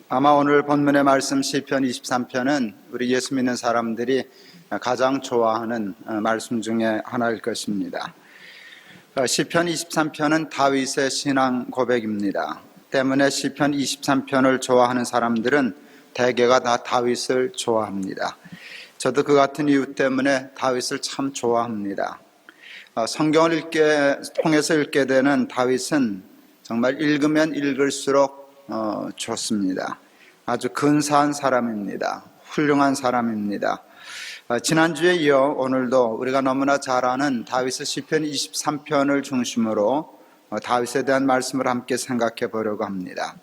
아마 오늘 본문의 말씀 시편 23편은 우리 예수 믿는 사람들이 가장 좋아하는 말씀 중에 하나일 것입니다. 시편 23편은 다윗의 신앙 고백입니다. 때문에 시편 23편을 좋아하는 사람들은 대개가 다 다윗을 좋아합니다. 저도 그 같은 이유 때문에 다윗을 참 좋아합니다. 성경을 통해서 읽게 되는 다윗은 정말 읽으면 읽을수록 좋습니다. 아주 근사한 사람입니다. 훌륭한 사람입니다. 지난주에 이어 오늘도 우리가 너무나 잘 아는 다윗의 시편 23편을 중심으로 다윗에 대한 말씀을 함께 생각해 보려고 합니다.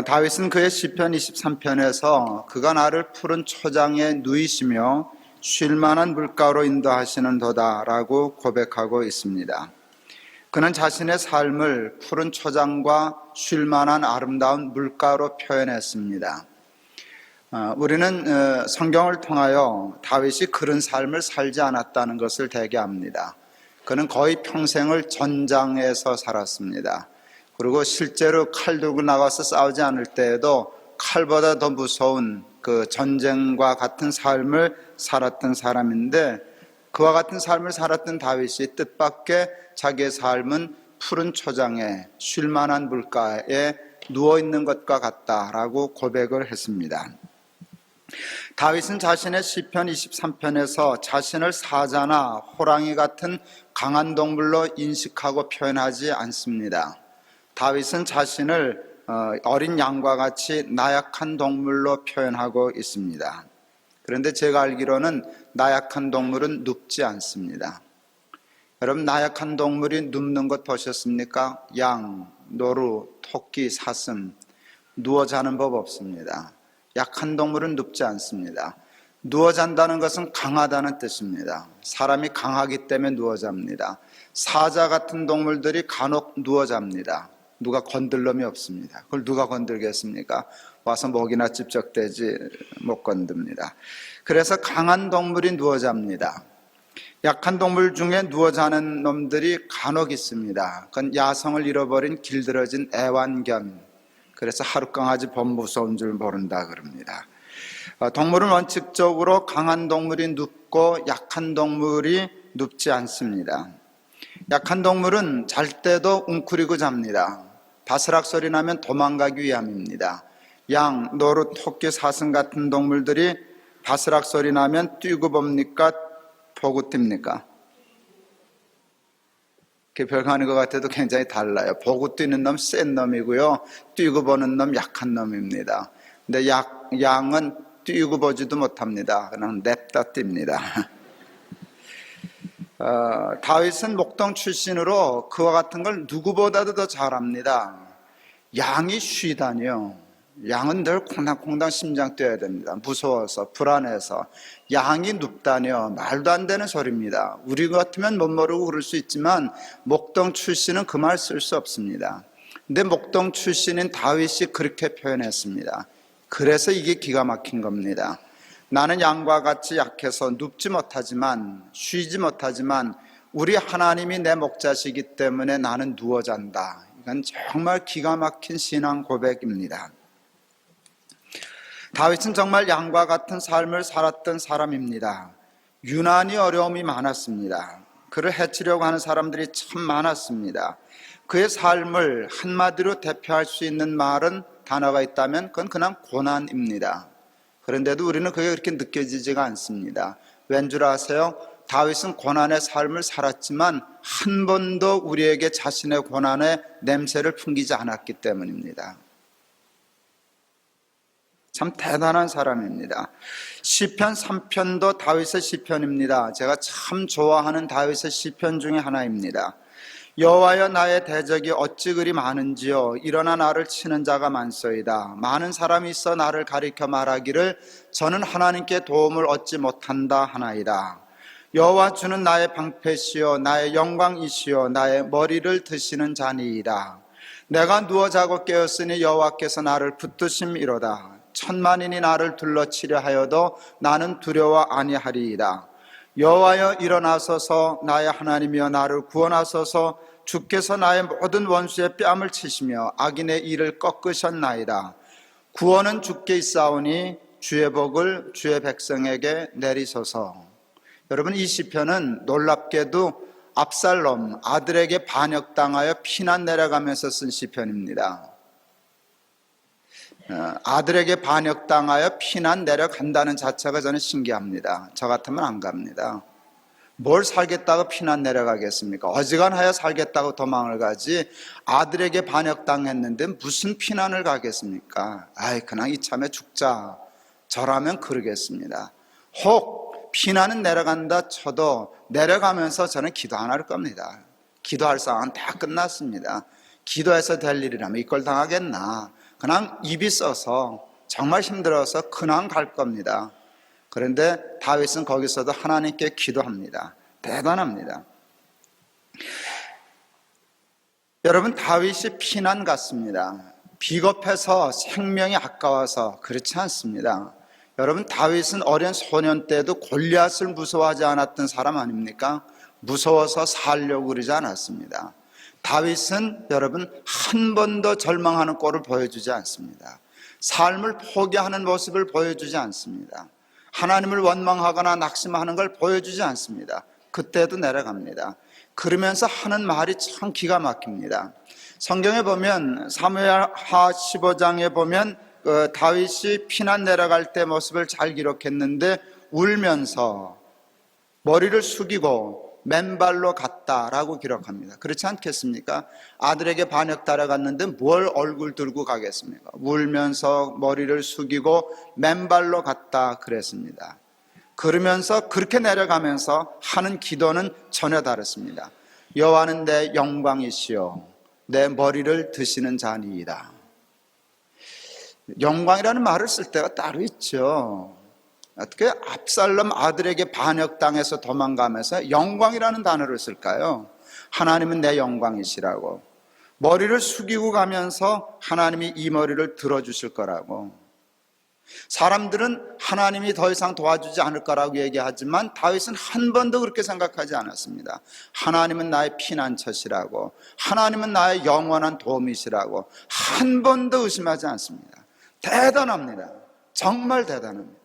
다윗은 그의 시편 23편에서 그가 나를 푸른 초장에 누이시며 쉴만한 물가로 인도하시는 도다라고 고백하고 있습니다. 그는 자신의 삶을 푸른 초장과 쉴만한 아름다운 물가로 표현했습니다. 우리는 성경을 통하여 다윗이 그런 삶을 살지 않았다는 것을 대개 압니다. 그는 거의 평생을 전장에서 살았습니다. 그리고 실제로 칼 들고 나가서 싸우지 않을 때에도 칼보다 더 무서운 그 전쟁과 같은 삶을 살았던 사람인데, 그와 같은 삶을 살았던 다윗이 뜻밖의 자기의 삶은 푸른 초장에 쉴만한 물가에 누워있는 것과 같다라고 고백을 했습니다. 다윗은 자신의 시편 23편에서 자신을 사자나 호랑이 같은 강한 동물로 인식하고 표현하지 않습니다. 다윗은 자신을 어린 양과 같이 나약한 동물로 표현하고 있습니다. 그런데 제가 알기로는 나약한 동물은 눕지 않습니다. 여러분, 나약한 동물이 눕는 것 보셨습니까? 양, 노루, 토끼, 사슴, 누워 자는 법 없습니다. 약한 동물은 눕지 않습니다. 누워 잔다는 것은 강하다는 뜻입니다. 사람이 강하기 때문에 누워 잡니다. 사자 같은 동물들이 간혹 누워 잡니다. 누가 건들 놈이 없습니다. 그걸 누가 건들겠습니까? 와서 목이나 찝쩍대지 못 건듭니다. 그래서 강한 동물이 누워 잡니다. 약한 동물 중에 누워 자는 놈들이 간혹 있습니다. 그건 야성을 잃어버린 길들어진 애완견. 그래서 하룻강아지 법 무서운 줄 모른다 그럽니다. 동물은 원칙적으로 강한 동물이 눕고 약한 동물이 눕지 않습니다. 약한 동물은 잘 때도 웅크리고 잡니다. 바스락 소리 나면 도망가기 위함입니다. 양, 노루, 토끼, 사슴 같은 동물들이 바스락 소리 나면 뛰고 봅니까? 보고 뜁니까? 별거 아닌 것 같아도 굉장히 달라요. 보고 뛰는 놈 센 놈이고요, 뛰고 보는 놈 약한 놈입니다. 근데 양은 뛰고 보지도 못합니다. 그냥 냅다 뜁니다. 다윗은 목동 출신으로 그와 같은 걸 누구보다도 더 잘합니다. 양이 쉬다니요. 양은 늘 콩당콩당 심장 뛰어야 됩니다. 무서워서, 불안해서. 양이 눕다니요. 말도 안 되는 소리입니다. 우리 같으면 못 모르고 그럴 수 있지만 목동 출신은 그 말 쓸 수 없습니다. 근데 목동 출신인 다윗이 그렇게 표현했습니다. 그래서 이게 기가 막힌 겁니다. 나는 양과 같이 약해서 눕지 못하지만, 쉬지 못하지만 우리 하나님이 내 목자시기 때문에 나는 누워 잔다. 이건 정말 기가 막힌 신앙 고백입니다. 다윗은 정말 양과 같은 삶을 살았던 사람입니다. 유난히 어려움이 많았습니다. 그를 해치려고 하는 사람들이 참 많았습니다. 그의 삶을 한마디로 대표할 수 있는 단어가 있다면 그건 그냥 고난입니다. 그런데도 우리는 그게 그렇게 느껴지지가 않습니다. 왠 줄 아세요? 다윗은 고난의 삶을 살았지만 한 번도 우리에게 자신의 고난의 냄새를 풍기지 않았기 때문입니다. 참 대단한 사람입니다. 시편 3편도 다윗의 시편입니다. 제가 참 좋아하는 다윗의 시편 중에 하나입니다. 여호와여, 나의 대적이 어찌 그리 많은지요. 일어나 나를 치는 자가 많소이다. 많은 사람이 있어 나를 가리켜 말하기를 저는 하나님께 도움을 얻지 못한다 하나이다. 여호와 주는 나의 방패시요 나의 영광이시요 나의 머리를 드시는 자니이다. 내가 누워 자고 깨었으니 여호와께서 나를 붙드심이로다. 천만인이 나를 둘러치려 하여도 나는 두려워 아니하리이다. 여호와여, 일어나소서. 나의 하나님이여, 나를 구원하소서. 주께서 나의 모든 원수의 뺨을 치시며 악인의 일을 꺾으셨나이다. 구원은 주께 있사오니 주의 복을 주의 백성에게 내리소서. 여러분, 이 시편은 놀랍게도 압살롬 아들에게 반역당하여 피난 내려가면서 쓴 시편입니다. 아들에게 반역당하여 피난 내려간다는 자체가 저는 신기합니다. 저 같으면 안 갑니다. 뭘 살겠다고 피난 내려가겠습니까? 어지간하여 살겠다고 도망을 가지, 아들에게 반역당했는데 무슨 피난을 가겠습니까? 그냥 이참에 죽자. 저라면 그러겠습니다. 혹 피난은 내려간다 쳐도 내려가면서 저는 기도 안 할 겁니다. 기도할 상황은 다 끝났습니다. 기도해서 될 일이라면 이걸 당하겠나. 그냥 입이 써서 정말 힘들어서 그냥 갈 겁니다. 그런데 다윗은 거기서도 하나님께 기도합니다. 대단합니다. 여러분, 다윗이 피난 갔습니다. 비겁해서 생명이 아까워서 그렇지 않습니다. 여러분, 다윗은 어린 소년 때도 골리앗을 무서워하지 않았던 사람 아닙니까? 무서워서 살려고 그러지 않았습니다. 다윗은 여러분 한 번도 절망하는 꼴을 보여주지 않습니다. 삶을 포기하는 모습을 보여주지 않습니다. 하나님을 원망하거나 낙심하는 걸 보여주지 않습니다. 그때도 내려갑니다. 그러면서 하는 말이 참 기가 막힙니다. 성경에 보면 사무엘하 15장에 보면 다윗이 피난 내려갈 때 모습을 잘 기록했는데 울면서 머리를 숙이고 맨발로 갔다라고 기록합니다. 그렇지 않겠습니까? 아들에게 반역 따라갔는데 뭘 얼굴 들고 가겠습니까? 울면서 머리를 숙이고 맨발로 갔다 그랬습니다. 그러면서 그렇게 내려가면서 하는 기도는 전혀 다르습니다. 여호와는 내 영광이시요 내 머리를 드시는 자니이다. 영광이라는 말을 쓸 때가 따로 있죠. 어떻게 압살롬 아들에게 반역당해서 도망가면서 영광이라는 단어를 쓸까요? 하나님은 내 영광이시라고. 머리를 숙이고 가면서 하나님이 이 머리를 들어주실 거라고. 사람들은 하나님이 더 이상 도와주지 않을 거라고 얘기하지만 다윗은 한 번도 그렇게 생각하지 않았습니다. 하나님은 나의 피난처시라고, 하나님은 나의 영원한 도움이시라고 한 번도 의심하지 않습니다. 대단합니다. 정말 대단합니다.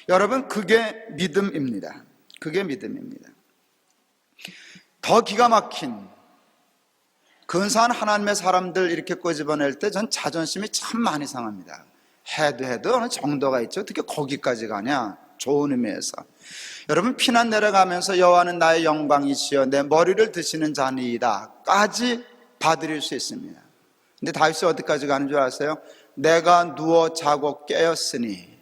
여러분, 그게 믿음입니다. 그게 믿음입니다. 더 기가 막힌 근사한 하나님의 사람들 이렇게 꼬집어낼 때 전 자존심이 참 많이 상합니다. 해도 어느 정도가 있죠. 어떻게 거기까지 가냐? 좋은 의미에서. 여러분, 피난 내려가면서 여호와는 나의 영광이시여 내 머리를 드시는 자니이다 까지 받아들일 수 있습니다. 근데 다윗이 어디까지 가는 줄 아세요? 내가 누워 자고 깨었으니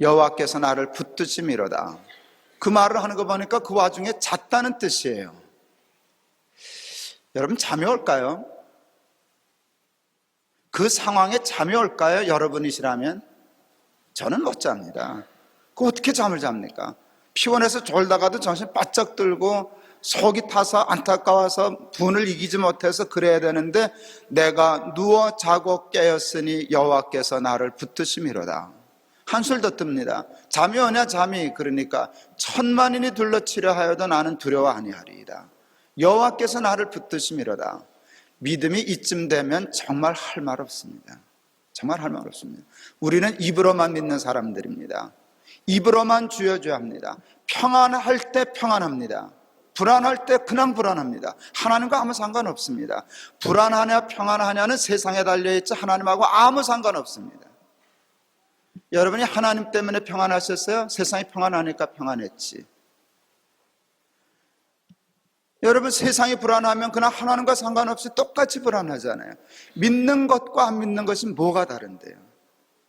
여호와께서 나를 붙드심이로다. 그 말을 하는 거 보니까 그 와중에 잤다는 뜻이에요. 여러분, 잠이 올까요? 그 상황에 잠이 올까요? 여러분이시라면? 저는 못 잡니다. 그 어떻게 잠을 잡니까? 피곤해서 졸다가도 정신 바짝 들고 속이 타서 안타까워서 분을 이기지 못해서 그래야 되는데 내가 누워 자고 깨었으니 여호와께서 나를 붙드심이로다. 한술 더 뜹니다. 잠이 오냐 잠이. 그러니까 천만인이 둘러치려 하여도 나는 두려워 아니하리이다. 여호와께서 나를 붙드심이로다. 믿음이 이쯤 되면 정말 할 말 없습니다. 정말 할 말 없습니다. 우리는 입으로만 믿는 사람들입니다. 입으로만 주여 주여 합니다. 평안할 때 평안합니다. 불안할 때 그냥 불안합니다. 하나님과 아무 상관없습니다. 불안하냐 평안하냐는 세상에 달려있지 하나님하고 아무 상관없습니다. 여러분이 하나님 때문에 평안하셨어요? 세상이 평안하니까 평안했지. 여러분, 세상이 불안하면 그냥 하나님과 상관없이 똑같이 불안하잖아요. 믿는 것과 안 믿는 것이 뭐가 다른데요?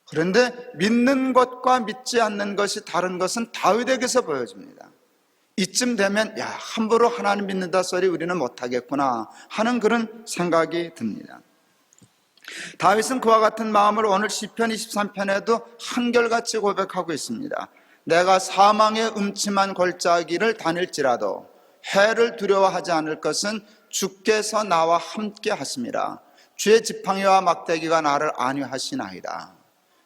그런데 믿는 것과 믿지 않는 것이 다른 것은 다윗에게서 보여집니다. 이쯤 되면 함부로 하나님 믿는다 소리 우리는 못하겠구나 하는 그런 생각이 듭니다. 다윗은 그와 같은 마음을 오늘 시편 23편에도 한결같이 고백하고 있습니다. 내가 사망의 음침한 골짜기를 다닐지라도 해를 두려워하지 않을 것은 주께서 나와 함께 하심이라. 주의 지팡이와 막대기가 나를 안위하시나이다.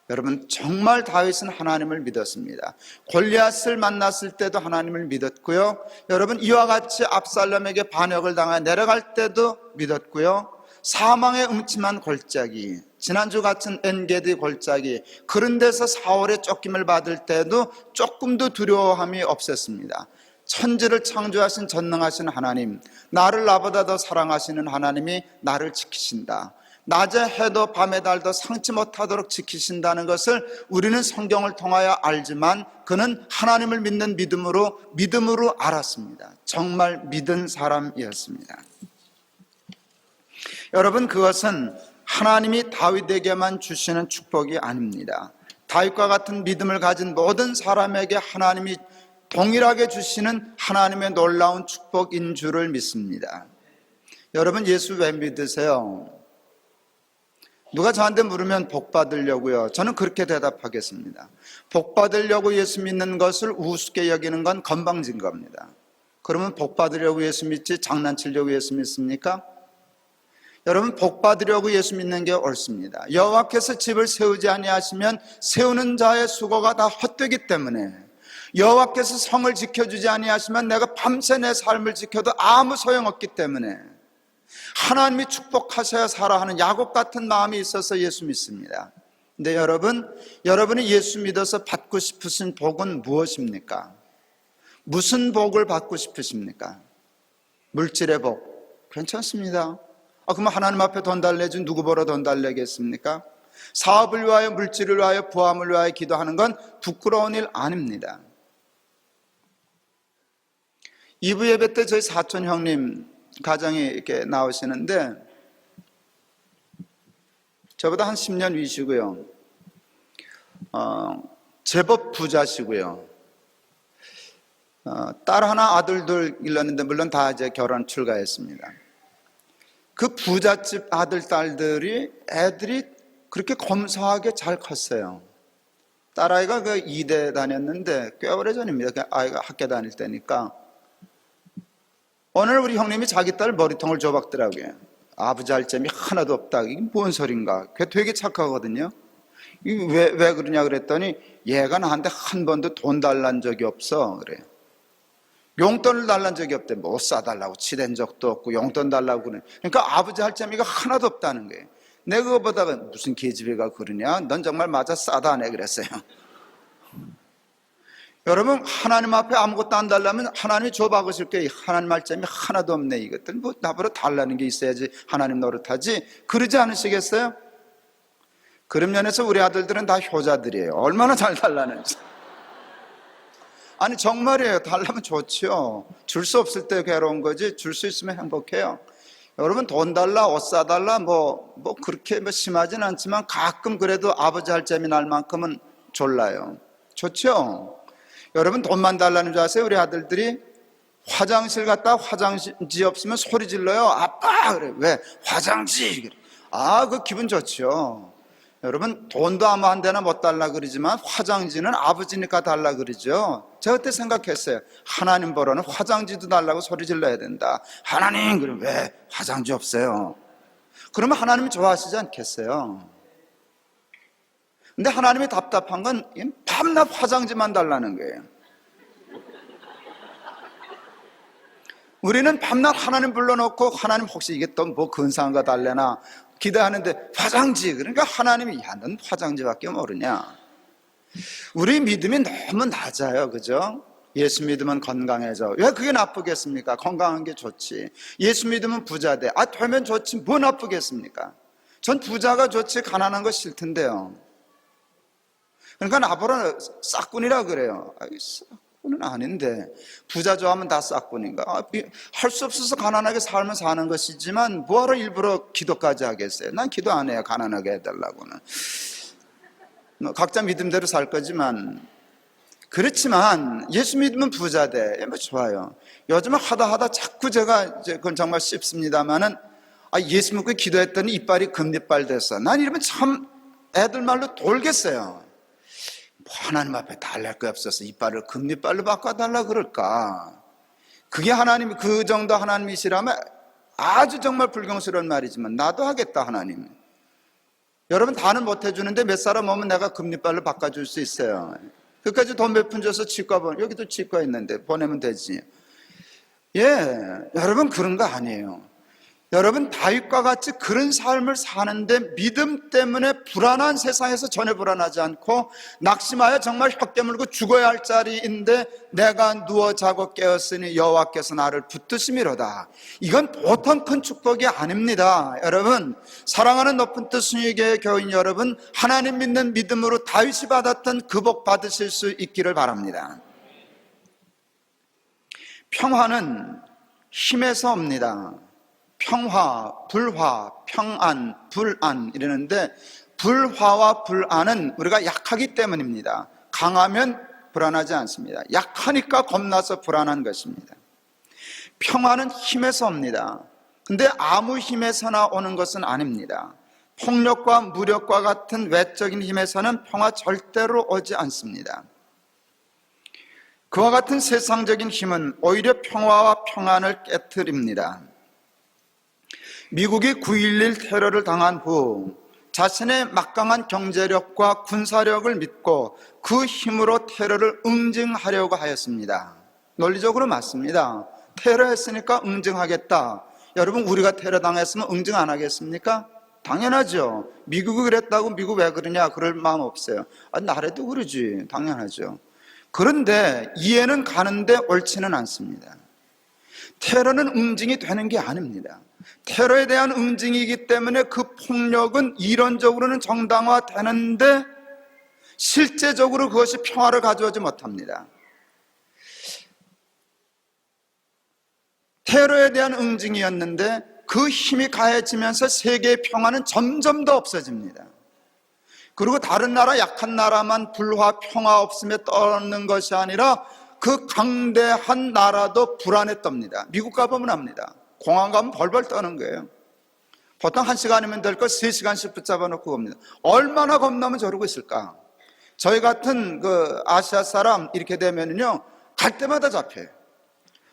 여러분, 정말 다윗은 하나님을 믿었습니다. 골리앗을 만났을 때도 하나님을 믿었고요. 여러분, 이와 같이 압살롬에게 반역을 당해 내려갈 때도 믿었고요. 사망의 음침한 골짜기, 지난주 같은 엔게디 골짜기, 그런 데서 사울의 쫓김을 받을 때도 조금도 두려움이 없었습니다. 천지를 창조하신 전능하신 하나님, 나를 나보다 더 사랑하시는 하나님이 나를 지키신다. 낮에 해도 밤의 달도 상치 못하도록 지키신다는 것을 우리는 성경을 통하여 알지만 그는 하나님을 믿는 믿음으로 알았습니다. 정말 믿은 사람이었습니다. 여러분, 그것은 하나님이 다윗에게만 주시는 축복이 아닙니다. 다윗과 같은 믿음을 가진 모든 사람에게 하나님이 동일하게 주시는 하나님의 놀라운 축복인 줄을 믿습니다. 여러분, 예수 왜 믿으세요? 누가 저한테 물으면 복 받으려고요. 저는 그렇게 대답하겠습니다. 복 받으려고 예수 믿는 것을 우습게 여기는 건 건방진 겁니다. 그러면 복 받으려고 예수 믿지 장난치려고 예수 믿습니까? 여러분, 복 받으려고 예수 믿는 게 옳습니다. 여호와께서 집을 세우지 아니하시면 세우는 자의 수고가 다 헛되기 때문에, 여호와께서 성을 지켜주지 아니하시면 내가 밤새 내 삶을 지켜도 아무 소용없기 때문에 하나님이 축복하셔야 살아 하는 야곱 같은 마음이 있어서 예수 믿습니다. 근데 여러분이 예수 믿어서 받고 싶으신 복은 무엇입니까? 무슨 복을 받고 싶으십니까? 물질의 복 괜찮습니다. 그러면 하나님 앞에 돈 달래지 누구 보러 돈 달래겠습니까? 사업을 위하여, 물질을 위하여, 부함을 위하여 기도하는 건 부끄러운 일 아닙니다. 2부 예배 때 저희 사촌 형님 가정이 이렇게 나오시는데 저보다 한 10년 위시고요. 제법 부자시고요. 딸 하나, 아들 둘 일렀는데 물론 다 이제 결혼 출가했습니다. 그 부잣집 아들, 애들이 그렇게 검소하게 잘 컸어요. 딸아이가 그 2대 다녔는데 꽤 오래전입니다. 그 아이가 학교 다닐 때니까. 오늘 우리 형님이 자기 딸 머리통을 줘박더라고요. 아버지 할 점이 하나도 없다. 이게 뭔 소린가? 걔 되게 착하거든요. 왜 그러냐 그랬더니 얘가 나한테 한 번도 돈 달란 적이 없어. 그래요. 용돈을 달란 적이 없대. 뭐 싸달라고 치댄 적도 없고 용돈 달라고 그래. 그러니까 아버지 할 재미가 하나도 없다는 거예요. 내가 그거 보다가 무슨 계집애가 그러냐? 넌 정말 맞아 싸다네 그랬어요. 여러분, 하나님 앞에 아무것도 안 달라면 하나님이 줘 박으실 게 하나님 할 점이 하나도 없네. 이것들 뭐 나보러 달라는 게 있어야지 하나님 노릇하지. 그러지 않으시겠어요? 그런 면에서 우리 아들들은 다 효자들이에요. 얼마나 잘 달라는지. 아니 정말이에요. 달라면 좋죠. 줄 수 없을 때 괴로운 거지 줄 수 있으면 행복해요. 여러분, 돈 달라, 옷 사달라 뭐 그렇게 심하진 않지만 가끔 그래도 아버지 할 점이 날 만큼은 졸라요. 좋죠. 여러분, 돈만 달라는 줄 아세요? 우리 아들들이 화장실 갔다 화장지 없으면 소리 질러요. 아빠! 그래. 왜? 화장지! 그래. 그 기분 좋죠. 여러분, 돈도 아무 한 대나 못 달라 그러지만 화장지는 아버지니까 달라 그러죠. 제가 그때 생각했어요. 하나님 보러는 화장지도 달라고 소리 질러야 된다. 하나님, 그럼 왜 화장지 없어요? 그러면 하나님이 좋아하시지 않겠어요? 근데 하나님이 답답한 건 밤낮 화장지만 달라는 거예요. 우리는 밤낮 하나님 불러놓고 하나님 혹시 이게 또 뭐 근사한 거 달래나 기도하는데 화장지, 그러니까 하나님이 넌 화장지밖에 모르냐. 우리 믿음이 너무 낮아요. 그죠? 예수 믿으면 건강해져. 왜 그게 나쁘겠습니까? 건강한 게 좋지. 예수 믿으면 부자 돼. 되면 좋지. 뭐 나쁘겠습니까? 전 부자가 좋지 가난한 거 싫던데요. 그러니까 나보러 싹군이라 그래요. 싹군은 아닌데 부자 좋아하면 다 싹군인가? 할 수 없어서 가난하게 살면 사는 것이지만 뭐하러 일부러 기도까지 하겠어요? 난 기도 안 해요. 가난하게 해달라고는. 각자 믿음대로 살 거지만, 그렇지만 예수 믿으면 부자 돼. 뭐 좋아요. 요즘은 하다 자꾸 제가 그건 정말 씹습니다만은 예수 믿고 기도했더니 이빨이 금리빨 됐어. 난 이러면 참 애들 말로 돌겠어요. 하나님 앞에 달랠 거 없어서 이빨을 금리빨로 바꿔달라 그럴까? 그게 하나님, 그 정도 하나님이시라면 아주 정말 불경스러운 말이지만 나도 하겠다. 하나님, 여러분 다는 못 해주는데 몇 사람 오면 내가 금리빨로 바꿔줄 수 있어요. 그까지 돈 몇 푼 줘서 치과 여기도 치과 있는데 보내면 되지. 여러분 그런 거 아니에요. 여러분 다윗과 같이 그런 삶을 사는데 믿음 때문에 불안한 세상에서 전혀 불안하지 않고 낙심하여 정말 혀 깨물고 죽어야 할 자리인데 내가 누워 자고 깨었으니 여호와께서 나를 붙드심이로다. 이건 보통 큰 축복이 아닙니다. 여러분 사랑하는 높은 뜻 순위교회 교인 여러분, 하나님 믿는 믿음으로 다윗이 받았던 그 복 받으실 수 있기를 바랍니다. 평화는 힘에서 옵니다. 평화, 불화, 평안, 불안 이러는데 불화와 불안은 우리가 약하기 때문입니다. 강하면 불안하지 않습니다. 약하니까 겁나서 불안한 것입니다. 평화는 힘에서 옵니다. 근데 아무 힘에서나 오는 것은 아닙니다. 폭력과 무력과 같은 외적인 힘에서는 평화 절대로 오지 않습니다. 그와 같은 세상적인 힘은 오히려 평화와 평안을 깨트립니다. 미국이 9.11 테러를 당한 후 자신의 막강한 경제력과 군사력을 믿고 그 힘으로 테러를 응징하려고 하였습니다. 논리적으로 맞습니다. 테러했으니까 응징하겠다. 여러분 우리가 테러 당했으면 응징 안 하겠습니까? 당연하죠. 미국이 그랬다고 미국 왜 그러냐 그럴 마음 없어요. 나라도 그러지. 당연하죠. 그런데 이해는 가는데 옳지는 않습니다. 테러는 응징이 되는 게 아닙니다. 테러에 대한 응징이기 때문에 그 폭력은 이론적으로는 정당화되는데 실제적으로 그것이 평화를 가져오지 못합니다. 테러에 대한 응징이었는데 그 힘이 가해지면서 세계의 평화는 점점 더 없어집니다. 그리고 다른 나라, 약한 나라만 불화, 평화 없음에 떠는 것이 아니라 그 강대한 나라도 불안에 떱니다. 미국 가보면 압니다. 공항 가면 벌벌 떠는 거예요. 보통 1시간이면 될 거 3시간씩 붙잡아 놓고 갑니다. 얼마나 겁나면 저러고 있을까? 저희 같은 그 아시아 사람 이렇게 되면은요, 갈 때마다 잡혀요.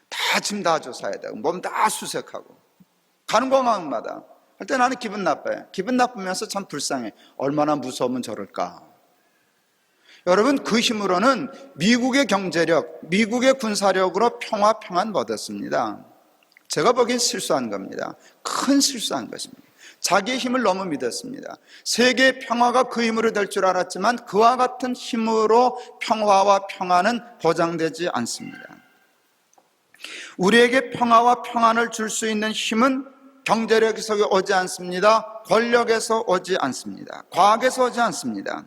다 짐 다 조사해야 되고, 몸 다 수색하고. 가는 공항마다. 할 때 나는 기분 나빠요. 기분 나쁘면서 참 불쌍해. 얼마나 무서우면 저럴까? 여러분 그 힘으로는 미국의 경제력, 미국의 군사력으로 평안 못 얻었습니다. 제가 보기엔 실수한 겁니다. 큰 실수한 것입니다. 자기의 힘을 너무 믿었습니다. 세계의 평화가 그 힘으로 될 줄 알았지만 그와 같은 힘으로 평화와 평안은 보장되지 않습니다. 우리에게 평화와 평안을 줄 수 있는 힘은 경제력에서 오지 않습니다. 권력에서 오지 않습니다. 과학에서 오지 않습니다.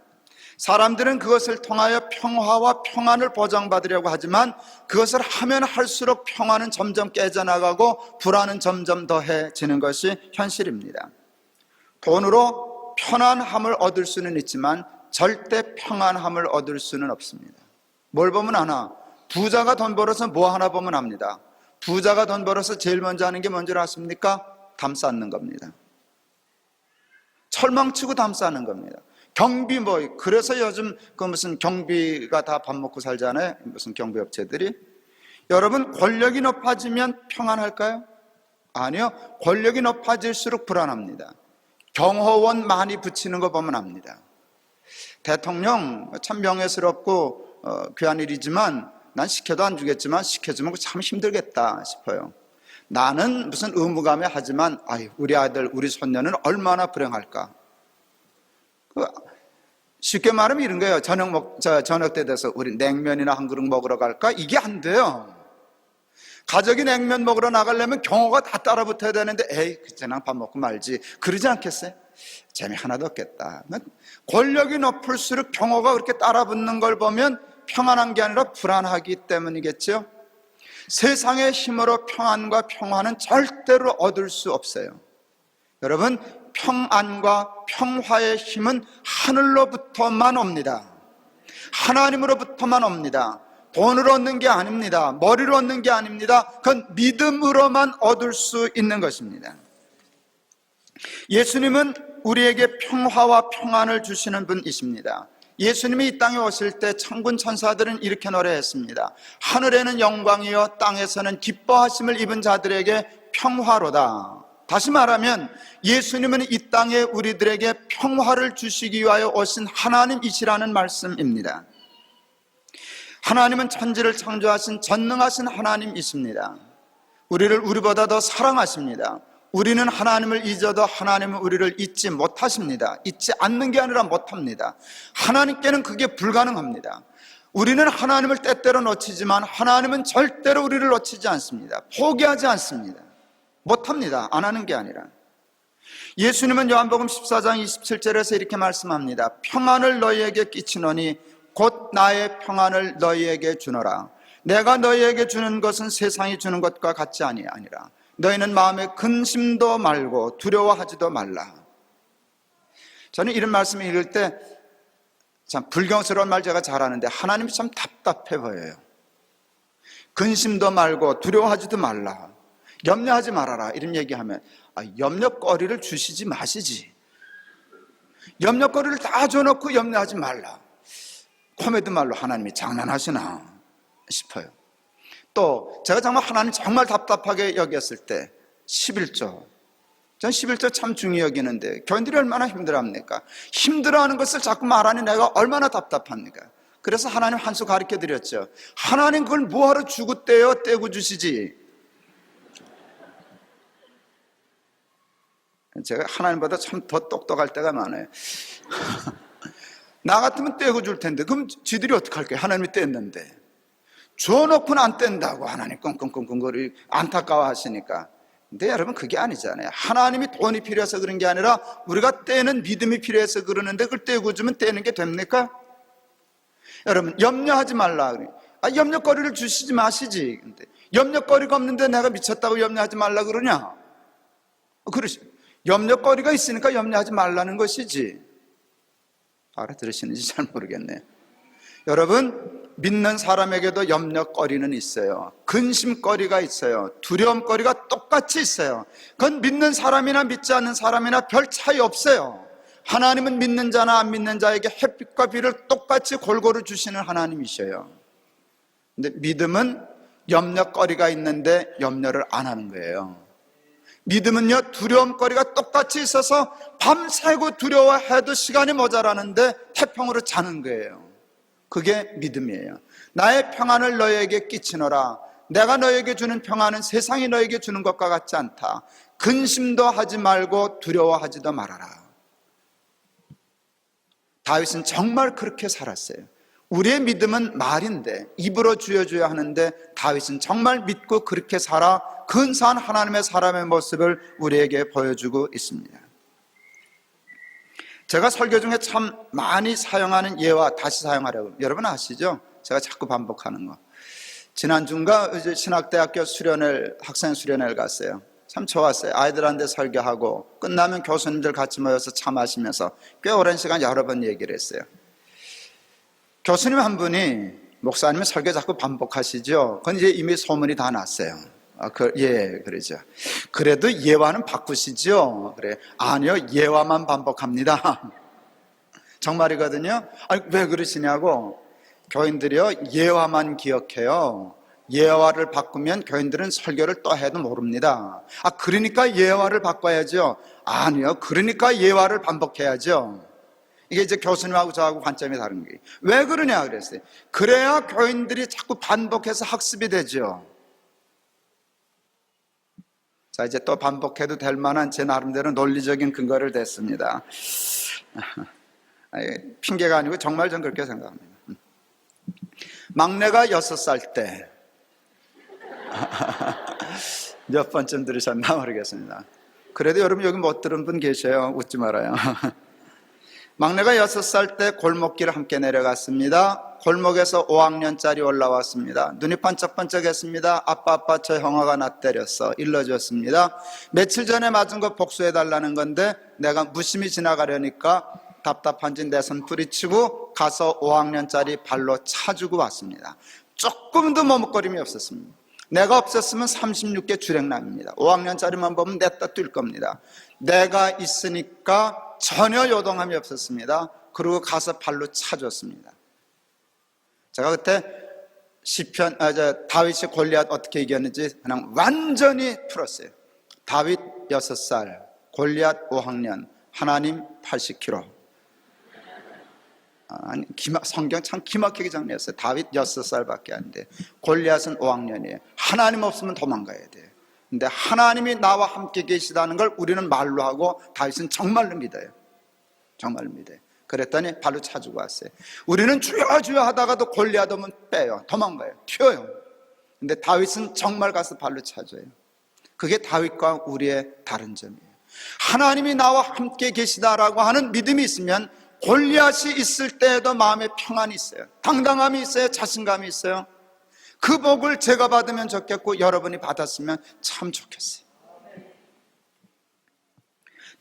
사람들은 그것을 통하여 평화와 평안을 보장받으려고 하지만 그것을 하면 할수록 평화는 점점 깨져나가고 불안은 점점 더해지는 것이 현실입니다. 돈으로 편안함을 얻을 수는 있지만 절대 평안함을 얻을 수는 없습니다. 뭘 보면 아나? 부자가 돈 벌어서 뭐 하나 보면 압니다. 부자가 돈 벌어서 제일 먼저 하는 게 뭔지 아십니까? 담 쌓는 겁니다. 철망치고 담 쌓는 겁니다. 경비 그래서 요즘 그 무슨 경비가 다 밥 먹고 살잖아요. 무슨 경비업체들이. 여러분 권력이 높아지면 평안할까요? 아니요. 권력이 높아질수록 불안합니다. 경호원 많이 붙이는 거 보면 압니다. 대통령 참 명예스럽고 귀한 일이지만 난 시켜도 안 주겠지만 시켜주면 참 힘들겠다 싶어요. 나는 무슨 의무감에 하지만 우리 아들 우리 손녀는 얼마나 불행할까. 쉽게 말하면 이런 거예요. 저녁 때 돼서 우리 냉면이나 한 그릇 먹으러 갈까? 이게 안 돼요. 가족이 냉면 먹으러 나가려면 경호가 다 따라 붙어야 되는데 그때나 밥 먹고 말지 그러지 않겠어요? 재미 하나도 없겠다. 권력이 높을수록 경호가 그렇게 따라 붙는 걸 보면 평안한 게 아니라 불안하기 때문이겠죠. 세상의 힘으로 평안과 평화는 절대로 얻을 수 없어요. 여러분 평안과 평화의 힘은 하늘로부터만 옵니다. 하나님으로부터만 옵니다. 돈으로 얻는 게 아닙니다. 머리로 얻는 게 아닙니다. 그건 믿음으로만 얻을 수 있는 것입니다. 예수님은 우리에게 평화와 평안을 주시는 분이십니다. 예수님이 이 땅에 오실 때 천군 천사들은 이렇게 노래했습니다. 하늘에는 영광이요 땅에서는 기뻐하심을 입은 자들에게 평화로다. 다시 말하면 예수님은 이 땅에 우리들에게 평화를 주시기 위하여 오신 하나님이시라는 말씀입니다. 하나님은 천지를 창조하신 전능하신 하나님이십니다. 우리를 우리보다 더 사랑하십니다. 우리는 하나님을 잊어도 하나님은 우리를 잊지 못하십니다. 잊지 않는 게 아니라 못합니다. 하나님께는 그게 불가능합니다. 우리는 하나님을 때때로 놓치지만 하나님은 절대로 우리를 놓치지 않습니다. 포기하지 않습니다. 못합니다. 안 하는 게 아니라. 예수님은 요한복음 14장 27절에서 이렇게 말씀합니다. 평안을 너희에게 끼치노니 곧 나의 평안을 너희에게 주노라. 내가 너희에게 주는 것은 세상이 주는 것과 같지 아니라 너희는 마음에 근심도 말고 두려워하지도 말라. 저는 이런 말씀을 읽을 때 참 불경스러운 말 제가 잘하는데 하나님이 참 답답해 보여요. 근심도 말고 두려워하지도 말라. 염려하지 말아라. 이런 얘기하면 염려거리를 주시지 마시지. 염려거리를 다 줘놓고 염려하지 말라. 코미디 말로 하나님이 장난하시나 싶어요. 또 제가 정말 하나님 정말 답답하게 여겼을 때 11조, 전 11조 참 중요히 여기는데 교인들이 얼마나 힘들어합니까? 힘들어하는 것을 자꾸 말하니 내가 얼마나 답답합니까? 그래서 하나님 한 수 가르쳐 드렸죠. 하나님 그걸 뭐하러 주고 떼고 주시지. 제가 하나님보다 참 더 똑똑할 때가 많아요. 나 같으면 떼고 줄 텐데 그럼 지들이 어떡할 거예요? 하나님이 뗐는데 줘놓고는 안 뗀다고 하나님 끙끙끙끙거리 안타까워 하시니까. 근데 여러분 그게 아니잖아요. 하나님이 돈이 필요해서 그런 게 아니라 우리가 떼는 믿음이 필요해서 그러는데 그걸 떼고 주면 떼는 게 됩니까? 여러분 염려하지 말라 그래요. 염려거리를 주시지 마시지. 근데 염려거리가 없는데 내가 미쳤다고 염려하지 말라 그러냐? 그러시. 염려거리가 있으니까 염려하지 말라는 것이지. 알아들으시는지 잘 모르겠네요. 여러분 믿는 사람에게도 염려거리는 있어요. 근심거리가 있어요. 두려움거리가 똑같이 있어요. 그건 믿는 사람이나 믿지 않는 사람이나 별 차이 없어요. 하나님은 믿는 자나 안 믿는 자에게 햇빛과 비를 똑같이 골고루 주시는 하나님이셔요. 근데 믿음은 염려거리가 있는데 염려를 안 하는 거예요. 믿음은요 두려움거리가 똑같이 있어서 밤새고 두려워해도 시간이 모자라는데 태평으로 자는 거예요. 그게 믿음이에요. 나의 평안을 너희에게 끼치노라. 내가 너희에게 주는 평안은 세상이 너희에게 주는 것과 같지 않다. 근심도 하지 말고 두려워하지도 말아라. 다윗은 정말 그렇게 살았어요. 우리의 믿음은 말인데 입으로 주여줘야 하는데 다윗은 정말 믿고 그렇게 살아 근사한 하나님의 사람의 모습을 우리에게 보여주고 있습니다. 제가 설교 중에 참 많이 사용하는 예와 다시 사용하려고 여러분 아시죠? 제가 자꾸 반복하는 거. 지난주인가 이제 신학대학교 학생 수련회를 갔어요. 참 좋았어요. 아이들한테 설교하고 끝나면 교수님들 같이 모여서 차 마시면서 꽤 오랜 시간 여러 번 얘기를 했어요. 교수님 한 분이 목사님은 설교 자꾸 반복하시죠? 그건 이제 이미 소문이 다 났어요. 그러죠. 그래도 예화는 바꾸시죠? 그래. 아니요, 예화만 반복합니다. 정말이거든요. 아니, 왜 그러시냐고. 교인들이요, 예화만 기억해요. 예화를 바꾸면 교인들은 설교를 또 해도 모릅니다. 그러니까 예화를 바꿔야죠. 아니요, 그러니까 예화를 반복해야죠. 이게 이제 교수님하고 저하고 관점이 다른 거예요. 왜 그러냐 그랬어요. 그래야 교인들이 자꾸 반복해서 학습이 되죠. 자, 이제 또 반복해도 될 만한 제 나름대로 논리적인 근거를 댔습니다. 핑계가 아니고 정말 전 그렇게 생각합니다. 막내가 6살 때 몇 번쯤 들으셨나 모르겠습니다. 그래도 여러분 여기 못 들은 분 계셔요. 웃지 말아요. 막내가 6살 때 골목길을 함께 내려갔습니다. 골목에서 5학년짜리 올라왔습니다. 눈이 반짝반짝했습니다. 아빠 저 형아가 나 때렸어. 일러줬습니다. 며칠 전에 맞은 거 복수해달라는 건데 내가 무심히 지나가려니까 답답한지 내 손 뿌리치고 가서 5학년짜리 발로 차주고 왔습니다. 조금도 머뭇거림이 없었습니다. 내가 없었으면 36개 주랭랑입니다. 5학년짜리만 보면 냈다 뛸 겁니다. 내가 있으니까 전혀 요동함이 없었습니다. 그리고 가서 발로 차줬습니다. 제가 그때 다윗이 골리앗 어떻게 이겼는지 그냥 완전히 풀었어요. 다윗 6살, 골리앗 5학년, 하나님 80kg. 아니, 성경 참 기막히게 정리했어요. 다윗 6살밖에 안 돼. 골리앗은 5학년이에요. 하나님 없으면 도망가야 돼. 근데 하나님이 나와 함께 계시다는 걸 우리는 말로 하고 다윗은 정말로 믿어요. 정말로 믿어요. 그랬더니 발로 차주고 왔어요. 우리는 주여 주여 하다가도 골리앗 오면 빼요. 도망가요. 튀어요. 근데 다윗은 정말 가서 발로 차줘요. 그게 다윗과 우리의 다른 점이에요. 하나님이 나와 함께 계시다라고 하는 믿음이 있으면 골리앗이 있을 때에도 마음에 평안이 있어요. 당당함이 있어요. 자신감이 있어요. 그 복을 제가 받으면 좋겠고 여러분이 받았으면 참 좋겠어요.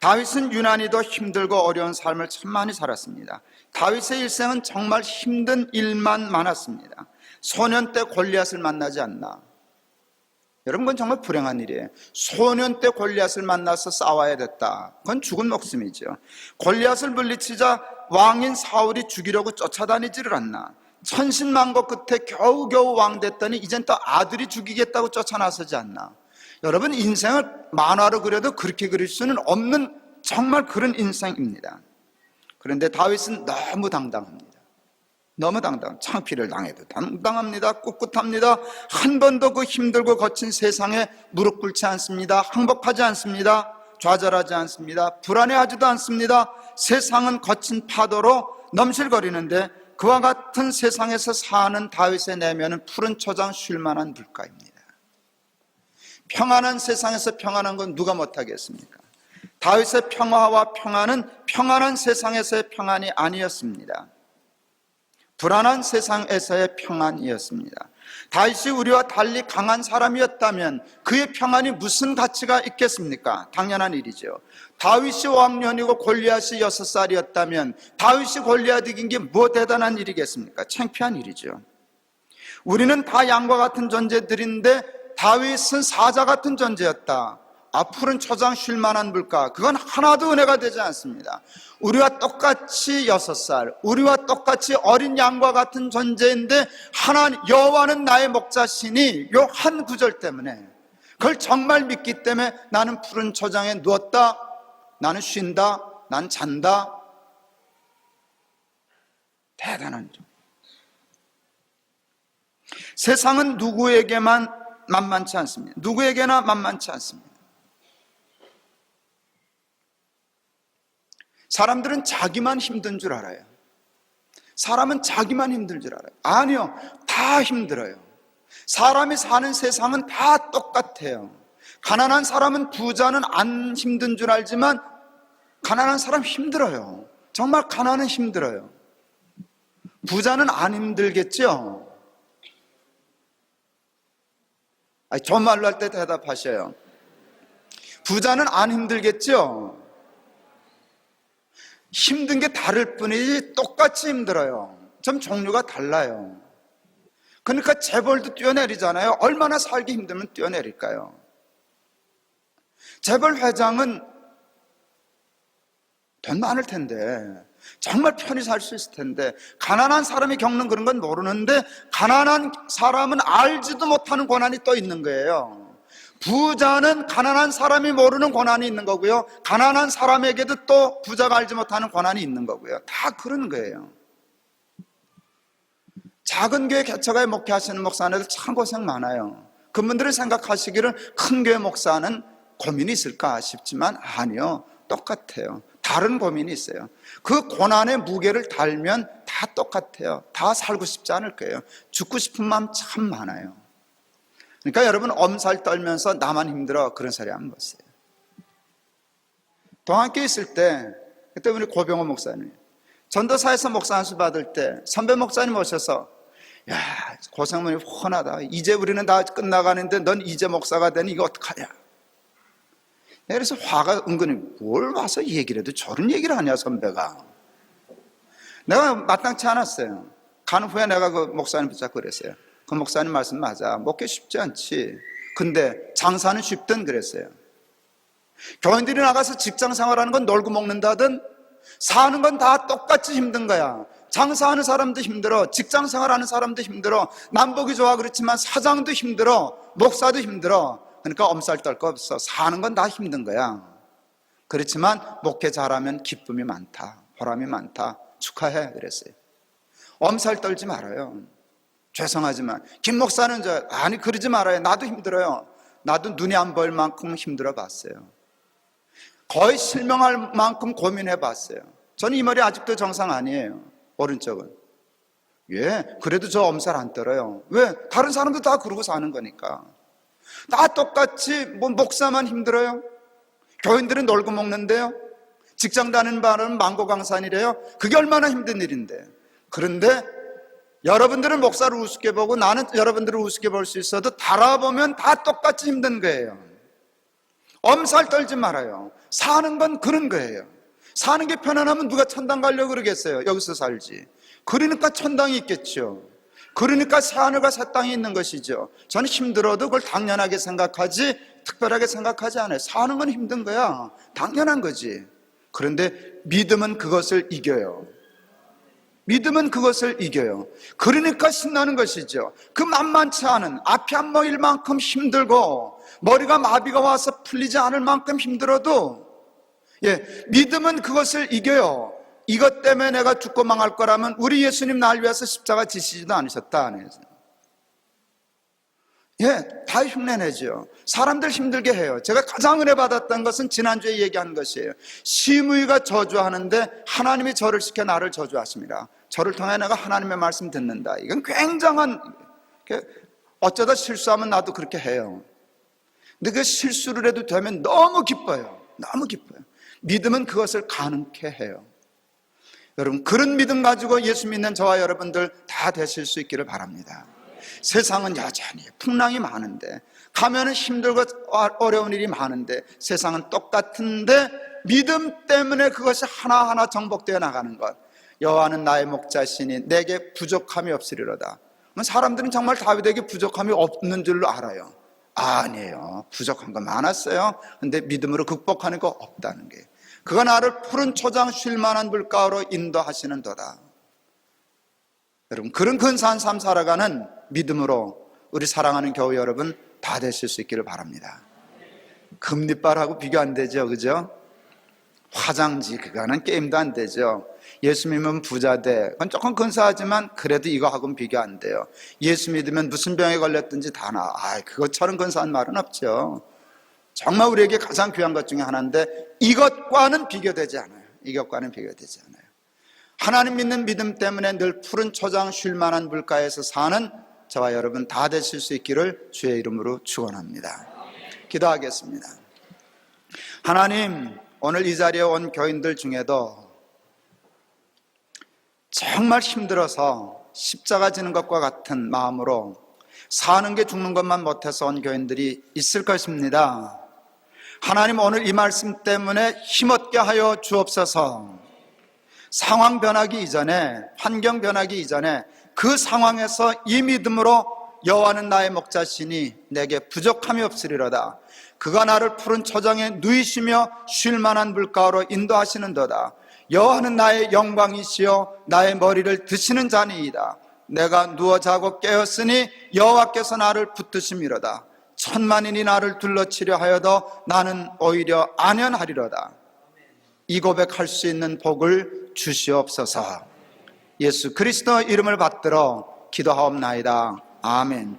다윗은 유난히도 힘들고 어려운 삶을 참 많이 살았습니다. 다윗의 일생은 정말 힘든 일만 많았습니다. 소년 때 골리앗을 만나지 않나. 여러분, 그건 정말 불행한 일이에요. 소년 때 골리앗을 만나서 싸워야 됐다. 그건 죽은 목숨이죠. 골리앗을 물리치자 왕인 사울이 죽이려고 쫓아다니지를 않나. 천신만고 끝에 겨우겨우 왕 됐더니 이젠 또 아들이 죽이겠다고 쫓아나서지 않나. 여러분, 인생을 만화로 그려도 그렇게 그릴 수는 없는 정말 그런 인생입니다. 그런데 다윗은 너무 당당합니다. 너무 창피를 당해도 당당합니다. 꿋꿋합니다. 한 번도 그 힘들고 거친 세상에 무릎 꿇지 않습니다. 항복하지 않습니다. 좌절하지 않습니다. 불안해하지도 않습니다. 세상은 거친 파도로 넘실거리는데 그와 같은 세상에서 사는 다윗의 내면은 푸른 초장 쉴 만한 물가입니다. 평안한 세상에서 평안한 건 누가 못하겠습니까? 다윗의 평화와 평안은 평안한 세상에서의 평안이 아니었습니다. 불안한 세상에서의 평안이었습니다. 다윗이 우리와 달리 강한 사람이었다면 그의 평안이 무슨 가치가 있겠습니까? 당연한 일이죠. 다윗이 5학년이고 골리앗이 6살이었다면 다윗이 골리앗 이긴 게 뭐 대단한 일이겠습니까? 창피한 일이죠. 우리는 다 양과 같은 존재들인데 다윗은 사자 같은 존재였다. 푸른 초장 쉴 만한 물가, 그건 하나도 은혜가 되지 않습니다. 우리와 똑같이 6살, 우리와 똑같이 어린 양과 같은 존재인데 하나님 여호와는 나의 목자시니 요 한 구절 때문에, 그걸 정말 믿기 때문에 나는 푸른 초장에 누웠다, 나는 쉰다, 난 잔다. 대단한 일. 세상은 누구에게만 만만치 않습니다. 누구에게나 만만치 않습니다. 사람들은 자기만 힘든 줄 알아요. 사람은 자기만 힘들 줄 알아요. 아니요, 다 힘들어요. 사람이 사는 세상은 다 똑같아요. 가난한 사람은 부자는 안 힘든 줄 알지만 가난한 사람 힘들어요. 정말 가난은 힘들어요. 부자는 안 힘들겠죠? 존말로 할 때 대답하셔요. 부자는 안 힘들겠죠? 힘든 게 다를 뿐이지 똑같이 힘들어요. 좀 종류가 달라요. 그러니까 재벌도 뛰어내리잖아요. 얼마나 살기 힘들면 뛰어내릴까요? 재벌 회장은 돈 많을 텐데 정말 편히 살 수 있을 텐데 가난한 사람이 겪는 그런 건 모르는데 가난한 사람은 알지도 못하는 고난이 또 있는 거예요. 부자는 가난한 사람이 모르는 고난이 있는 거고요, 가난한 사람에게도 또 부자가 알지 못하는 고난이 있는 거고요. 다 그런 거예요. 작은 교회 개척에 목회하시는 목사님들 참 고생 많아요. 그분들은 생각하시기를 큰 교회 목사는 고민이 있을까 싶지만 아니요, 똑같아요. 다른 고민이 있어요. 그 고난의 무게를 달면 다 똑같아요. 다 살고 싶지 않을 거예요. 죽고 싶은 마음 참 많아요. 그러니까 여러분, 엄살 떨면서 나만 힘들어 그런 소리 안 보세요. 동학교에 있을 때 그때 우리 고병호 목사님 전도사에서 목사 안수 받을 때 선배 목사님 오셔서 야, 고생문이 훤하다. 이제 우리는 다 끝나가는데 넌 이제 목사가 되니 이거 어떡하냐. 그래서 화가 은근히 뭘 와서 얘기를 해도 저런 얘기를 하냐 선배가. 내가 마땅치 않았어요. 간 후에 내가 그 목사님 붙잡고 그랬어요. 그 목사님 말씀 맞아. 먹기 쉽지 않지. 근데 장사는 쉽든 그랬어요. 교인들이 나가서 직장 생활하는 건 놀고 먹는다든 사는 건 다 똑같이 힘든 거야. 장사하는 사람도 힘들어. 직장 생활하는 사람도 힘들어. 남보기 좋아 그렇지만 사장도 힘들어. 목사도 힘들어. 그러니까 엄살 떨 거 없어. 사는 건 다 힘든 거야. 그렇지만 목회 잘하면 기쁨이 많다, 보람이 많다, 축하해 그랬어요. 엄살 떨지 말아요. 죄송하지만 김 목사는 아니 그러지 말아요. 나도 힘들어요. 나도 눈이 안 보일 만큼 힘들어 봤어요. 거의 실명할 만큼 고민해 봤어요. 저는 이 머리 아직도 정상 아니에요. 오른쪽은. 예, 그래도 저 엄살 안 떨어요. 왜? 다른 사람도 다 그러고 사는 거니까. 다 똑같이 목사만 힘들어요? 교인들은 놀고 먹는데요? 직장 다니는 바람은 망고강산이래요? 그게 얼마나 힘든 일인데. 그런데 여러분들은 목사를 우습게 보고 나는 여러분들을 우습게 볼 수 있어도 달아보면 다 똑같이 힘든 거예요. 엄살 떨지 말아요. 사는 건 그런 거예요. 사는 게 편안하면 누가 천당 가려고 그러겠어요? 여기서 살지. 그러니까 천당이 있겠죠. 그러니까 새하늘과 새 땅이 있는 것이죠. 저는 힘들어도 그걸 당연하게 생각하지 특별하게 생각하지 않아요. 사는 건 힘든 거야. 당연한 거지. 그런데 믿음은 그것을 이겨요. 믿음은 그것을 이겨요. 그러니까 신나는 것이죠. 그 만만치 않은 앞이 안 보일 만큼 힘들고 머리가 마비가 와서 풀리지 않을 만큼 힘들어도 믿음은 그것을 이겨요. 이것 때문에 내가 죽고 망할 거라면 우리 예수님 날 위해서 십자가 지시지도 않으셨다 안 해서. 다 흉내내죠. 사람들 힘들게 해요. 제가 가장 은혜 받았던 것은 지난주에 얘기한 것이에요. 심의가 저주하는데 하나님이 저를 시켜 나를 저주하십니다. 저를 통해 내가 하나님의 말씀 듣는다. 이건 굉장한, 어쩌다 실수하면 나도 그렇게 해요. 근데 그 실수를 해도 되면 너무 기뻐요. 너무 기뻐요. 믿음은 그것을 가능케 해요. 여러분, 그런 믿음 가지고 예수 믿는 저와 여러분들 다 되실 수 있기를 바랍니다. 세상은 여전히 풍랑이 많은데, 가면은 힘들고 어려운 일이 많은데, 세상은 똑같은데 믿음 때문에 그것이 하나하나 정복되어 나가는 것. 여호와는 나의 목자시니 내게 부족함이 없으리로다. 사람들은 정말 다윗에게 부족함이 없는 줄로 알아요. 아니에요. 부족한 거 많았어요. 근데 믿음으로 극복하는 거 없다는 게, 그가 나를 푸른 초장 쉴 만한 물가로 인도하시는 도다. 여러분, 그런 근사한 삶 살아가는 믿음으로 우리 사랑하는 교회 여러분 다 되실 수 있기를 바랍니다. 금리빨하고 비교 안 되죠, 그죠? 화장지 그거는 게임도 안 되죠. 예수 믿으면 부자 돼. 그건 조금 근사하지만 그래도 이거하고는 비교 안 돼요. 예수 믿으면 무슨 병에 걸렸든지 다 나아. 그것처럼 근사한 말은 없죠. 정말 우리에게 가장 귀한 것 중에 하나인데 이것과는 비교되지 않아요. 이것과는 비교되지 않아요. 하나님 믿는 믿음 때문에 늘 푸른 초장 쉴 만한 물가에서 사는 저와 여러분 다 되실 수 있기를 주의 이름으로 축원합니다. 기도하겠습니다. 하나님, 오늘 이 자리에 온 교인들 중에도 정말 힘들어서 십자가 지는 것과 같은 마음으로 사는 게 죽는 것만 못해서 온 교인들이 있을 것입니다. 하나님, 오늘 이 말씀 때문에 힘없게 하여 주옵소서. 상황 변하기 이전에, 환경 변하기 이전에 그 상황에서 이 믿음으로 여호와는 나의 목자시니 내게 부족함이 없으리로다. 그가 나를 푸른 초장에 누이시며 쉴 만한 물가로 인도하시는도다. 여호와는 나의 영광이시여 나의 머리를 드시는 자니이다. 내가 누워 자고 깨었으니 여호와께서 나를 붙드심이로다. 천만인이 나를 둘러치려 하여도 나는 오히려 안연하리로다. 이 고백할 수 있는 복을 주시옵소서. 예수 그리스도 이름을 받들어 기도하옵나이다. 아멘.